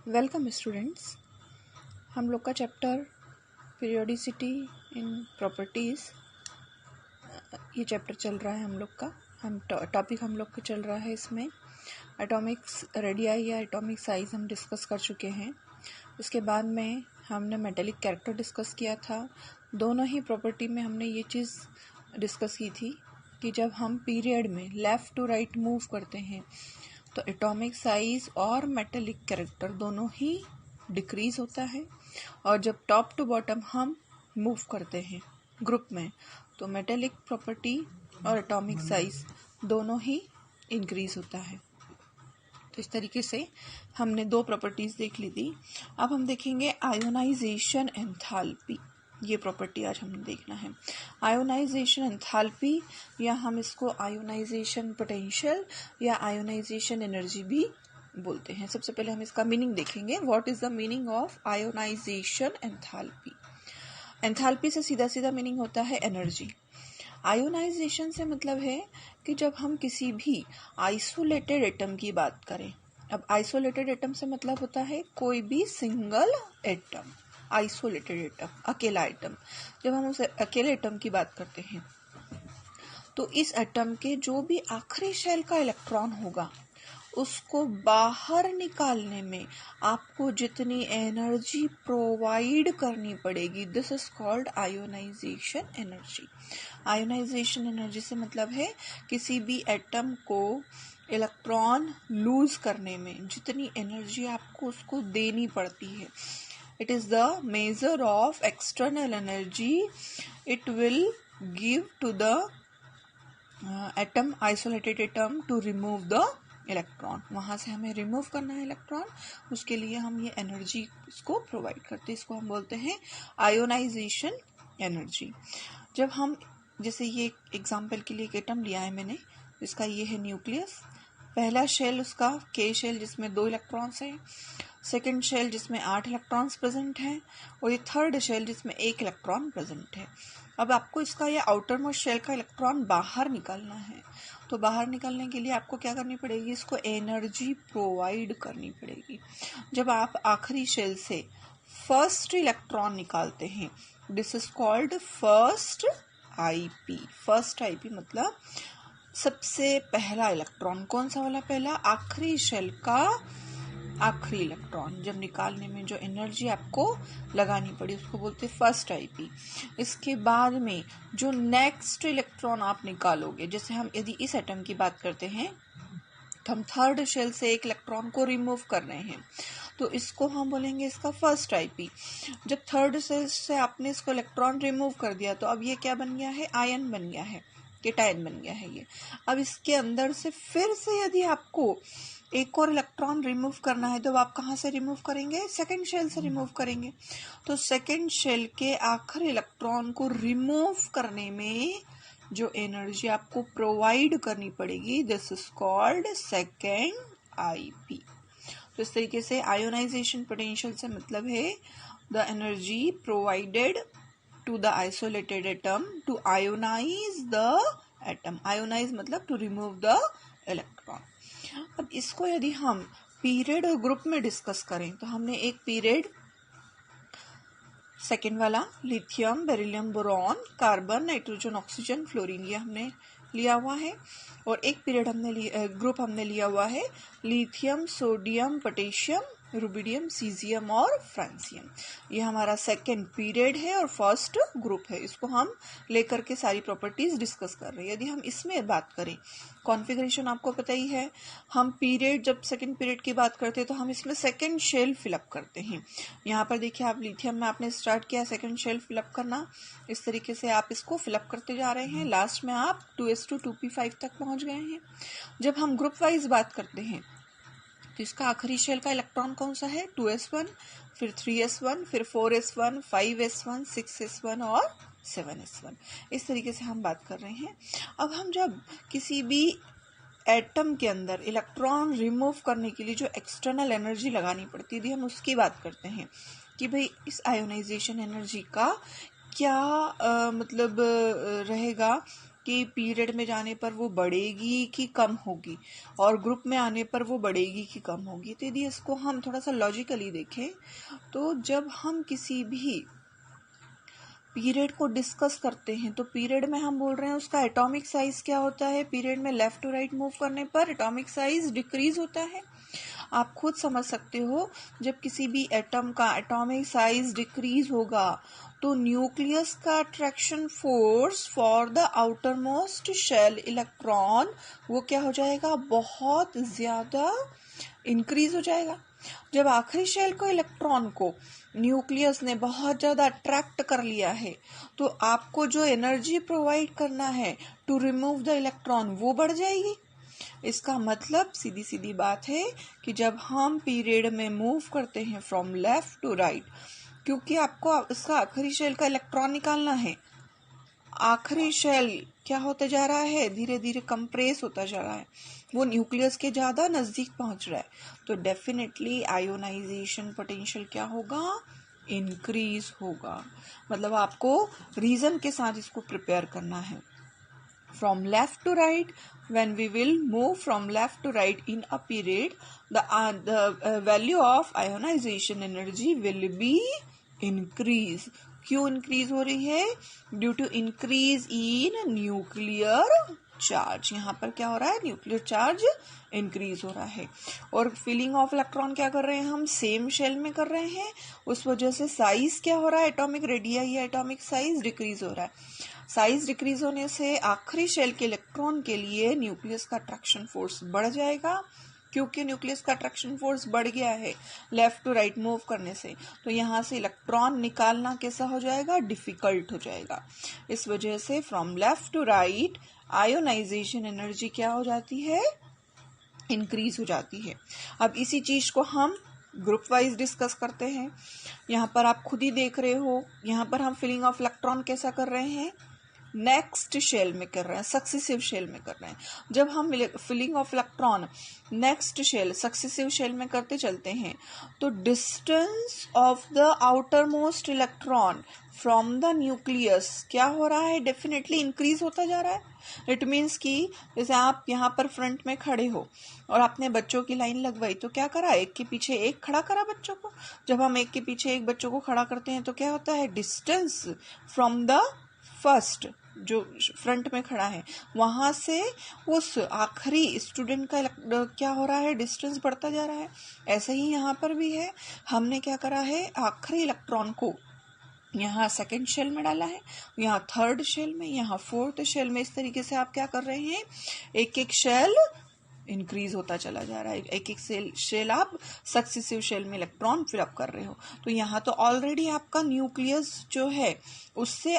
Welcome students. हम लोग का चैप्टर पीरियोडिसिटी इन प्रॉपर्टीज़, ये चैप्टर चल रहा है हम लोग का। टॉपिक हम लोग का चल रहा है इसमें एटॉमिक्स रेडियाई या एटॉमिक साइज हम डिस्कस कर चुके हैं। उसके बाद में हमने मेटेलिक कैरेक्टर डिस्कस किया था। दोनों ही प्रॉपर्टी में हमने ये चीज़ डिस्कस की थी कि जब हम पीरियड में लेफ़्ट टू राइट मूव करते हैं तो एटॉमिक साइज और मेटेलिक कैरेक्टर दोनों ही डिक्रीज होता है, और जब टॉप टू बॉटम हम मूव करते हैं ग्रुप में तो मेटेलिक प्रॉपर्टी और एटॉमिक साइज दोनों ही इंक्रीज होता है। तो इस तरीके से हमने दो प्रॉपर्टीज देख ली थी। अब हम देखेंगे आयोनाइजेशन एंथैल्पी। ये प्रॉपर्टी आज हमें देखना है। आयोनाइजेशन एंथैल्पी, या हम इसको आयोनाइजेशन पोटेंशियल या आयोनाइजेशन एनर्जी भी बोलते हैं। सबसे पहले हम इसका मीनिंग देखेंगे। What is the meaning of ionisation enthalpy? Enthalpy से सीधा सीधा मीनिंग होता है एनर्जी। आयोनाइजेशन से मतलब है कि जब हम किसी भी आइसोलेटेड एटम की बात करें। अब आइसोलेटेड एटम से मतलब होता है कोई भी सिंगल एटम, आइसोलेटेड एटम, अकेला एटम। जब हम उस अकेले एटम की बात करते हैं तो इस एटम के जो भी आखिरी शेल का इलेक्ट्रॉन होगा उसको बाहर निकालने में आपको जितनी एनर्जी प्रोवाइड करनी पड़ेगी, this is called ionization energy. Ionization energy से मतलब है किसी भी एटम को इलेक्ट्रॉन लूज करने में जितनी एनर्जी आपको उसको देनी पड़ती है। It is the measure of external energy it will give to the atom, isolated atom, to remove the electron. वहां से हमें रिमूव करना है इलेक्ट्रॉन, उसके लिए हम ये एनर्जी इसको प्रोवाइड करते हैं। इसको हम बोलते हैं आयोनाइजेशन एनर्जी। जब हम, जैसे ये एग्जांपल के लिए एक एटम लिया है मैंने, इसका ये है न्यूक्लियस। पहला शेल उसका के शेल जिसमें 2 इलेक्ट्रॉन्स हैं, सेकेंड शेल जिसमें 8 इलेक्ट्रॉन्स प्रेजेंट हैं, और ये थर्ड शेल जिसमें 1 इलेक्ट्रॉन प्रेजेंट है। अब आपको इसका ये आउटर मोस्ट शेल का इलेक्ट्रॉन बाहर निकालना है। तो बाहर निकालने के लिए आपको क्या करनी पड़ेगी? इसको एनर्जी प्रोवाइड करनी पड़ेगी। जब आप आखिरी शेल से फर्स्ट इलेक्ट्रॉन निकालते हैं, this is called first IP. First IP मतलब सबसे पहला इलेक्ट्रॉन। कौन सा वाला पहला? आखिरी शेल का आखिरी इलेक्ट्रॉन। जब निकालने में जो एनर्जी आपको लगानी पड़ी उसको बोलते हैं फर्स्ट आईपी। इसके बाद में जो नेक्स्ट इलेक्ट्रॉन आप निकालोगे, जैसे हम यदि इस एटम की बात करते हैं तो हम थर्ड शेल से एक इलेक्ट्रॉन को रिमूव कर रहे हैं, तो इसको हम बोलेंगे इसका फर्स्ट आईपी। जब थर्ड शेल से आपने इसको इलेक्ट्रॉन रिमूव कर दिया तो अब ये क्या बन गया है? आयन बन गया है, केटायन बन गया है ये। अब इसके अंदर से फिर से यदि आपको एक और इलेक्ट्रॉन रिमूव करना है तो आप कहाँ से रिमूव करेंगे? सेकेंड शेल से रिमूव करेंगे। तो सेकेंड शेल के आखिरी इलेक्ट्रॉन को रिमूव करने में जो एनर्जी आपको प्रोवाइड करनी पड़ेगी, this is called second IP. तो इस तरीके से आयोनाइजेशन पोटेंशियल से मतलब है the energy provided to the isolated atom to ionize the atom. Ionize मतलब टू रिमूव द इलेक्ट्रॉन। अब इसको यदि हम पीरियड और ग्रुप में डिस्कस करें तो हमने एक पीरियड सेकेंड वाला lithium, beryllium, boron, carbon, nitrogen, oxygen, fluorine, ये हमने लिया हुआ है। और एक पीरियड ग्रुप हमने लिया हुआ है lithium, sodium, potassium, rubidium, caesium और फ्रांसियम। ये हमारा सेकेंड पीरियड है और फर्स्ट ग्रुप है। इसको हम लेकर के सारी प्रॉपर्टीज डिस्कस कर रहे हैं। यदि हम इसमें बात करें, कॉन्फ़िगरेशन आपको पता ही है। हम पीरियड, जब सेकेंड पीरियड की बात करते हैं तो हम इसमें सेकेंड शेल फिलअप करते हैं। यहाँ पर देखिए, आप लिथियम में आपने स्टार्ट किया सेकेंड शेल फिलअप करना। इस तरीके से आप इसको फिलअप करते जा रहे हैं। लास्ट में आप 2s2 2p5 तक पहुंच गए हैं। जब हम ग्रुप वाइज बात करते हैं तो इसका आखिरी शेल का इलेक्ट्रॉन कौन सा है? 2s1, फिर 3s1, फिर 4s1, 5s1, 6s1 और 7s1। इस तरीके से हम बात कर रहे हैं। अब हम जब किसी भी एटम के अंदर इलेक्ट्रॉन रिमूव करने के लिए जो एक्सटर्नल एनर्जी लगानी पड़ती थी, हम उसकी बात करते हैं कि भाई इस आयोनाइजेशन एनर्जी का क्या मतलब रहेगा कि पीरियड में जाने पर वो बढ़ेगी कि कम होगी और ग्रुप में आने पर वो बढ़ेगी कि कम होगी। तो यदि इसको हम थोड़ा सा लॉजिकली देखें तो जब हम किसी भी पीरियड को डिस्कस करते हैं तो पीरियड में हम बोल रहे हैं उसका एटॉमिक साइज क्या होता है। पीरियड में लेफ्ट टू राइट मूव करने पर एटॉमिक साइज डिक्रीज होता है। आप खुद समझ सकते हो जब किसी भी एटम का एटॉमिक साइज डिक्रीज होगा तो न्यूक्लियस का attraction force for the outermost shell electron वो क्या हो जाएगा, बहुत ज्यादा इंक्रीज हो जाएगा। जब आखिरी शेल को इलेक्ट्रॉन को न्यूक्लियस ने बहुत ज्यादा अट्रैक्ट कर लिया है तो आपको जो एनर्जी प्रोवाइड करना है टू रिमूव द इलेक्ट्रॉन वो बढ़ जाएगी। इसका मतलब सीधी सीधी बात है कि जब हम पीरियड में मूव करते हैं फ्रॉम लेफ्ट टू राइट, क्योंकि आपको इसका आखिरी शेल का इलेक्ट्रॉन निकालना है, आखिरी शेल क्या होते जा रहा है, धीरे धीरे कंप्रेस होता जा रहा है, वो न्यूक्लियस के ज्यादा नजदीक पहुंच रहा है, तो डेफिनेटली आयोनाइजेशन पोटेंशियल क्या होगा, इंक्रीज होगा। मतलब आपको रीजन के साथ इसको प्रिपेयर करना है। From left to right, when we will move from left to right in a period, the value of ionization energy will be increase. क्यों इंक्रीज हो रही है? Due to increase in nuclear charge. यहाँ पर क्या हो रहा है, न्यूक्लियर चार्ज इंक्रीज हो रहा है। और फिलिंग ऑफ इलेक्ट्रॉन क्या कर रहे हैं हम, सेम शेल में कर रहे हैं, उस वजह से साइज क्या हो रहा है, एटॉमिक रेडियस या एटॉमिक साइज डिक्रीज हो रहा है। साइज डिक्रीज होने से आखिरी शेल के इलेक्ट्रॉन के लिए न्यूक्लियस का अट्रैक्शन फोर्स बढ़ जाएगा। क्योंकि न्यूक्लियस का अट्रैक्शन फोर्स बढ़ गया है लेफ्ट टू राइट मूव करने से, तो यहाँ से इलेक्ट्रॉन निकालना कैसा हो जाएगा, डिफिकल्ट हो जाएगा। इस वजह से from left to right ionization energy क्या हो जाती है, इंक्रीज हो जाती है। अब इसी चीज को हम ग्रुप वाइज डिस्कस करते हैं। यहाँ पर आप खुद ही देख रहे हो, यहाँ पर हम फिलिंग ऑफ इलेक्ट्रॉन कैसा कर रहे हैं, नेक्स्ट शेल में कर रहे हैं, सक्सेसिव शेल में कर रहे हैं। जब हम filling of electron next shell successive shell में करते चलते हैं तो distance of the outermost electron from the nucleus क्या हो रहा है, डेफिनेटली इंक्रीज होता जा रहा है। इट मीन्स कि जैसे आप यहाँ पर फ्रंट में खड़े हो और आपने बच्चों की लाइन लगवाई तो क्या करा, एक के पीछे एक खड़ा करा बच्चों को। जब हम एक के पीछे एक बच्चों को खड़ा करते हैं तो क्या होता है, डिस्टेंस फ्रॉम द फर्स्ट जो फ्रंट में खड़ा है वहां से उस आखिरी स्टूडेंट का क्या हो रहा है, डिस्टेंस बढ़ता जा रहा है। ऐसे ही यहाँ पर भी है, हमने क्या करा है, आखिरी इलेक्ट्रॉन को यहाँ सेकंड शेल में डाला है, यहाँ थर्ड शेल में, यहाँ फोर्थ शेल में। इस तरीके से आप क्या कर रहे हैं, एक एक शेल इंक्रीज होता चला जा रहा है, एक एक शेल आप सक्सेसिव शेल में इलेक्ट्रॉन फिलअप कर रहे हो। तो यहाँ तो ऑलरेडी आपका न्यूक्लियस जो है उससे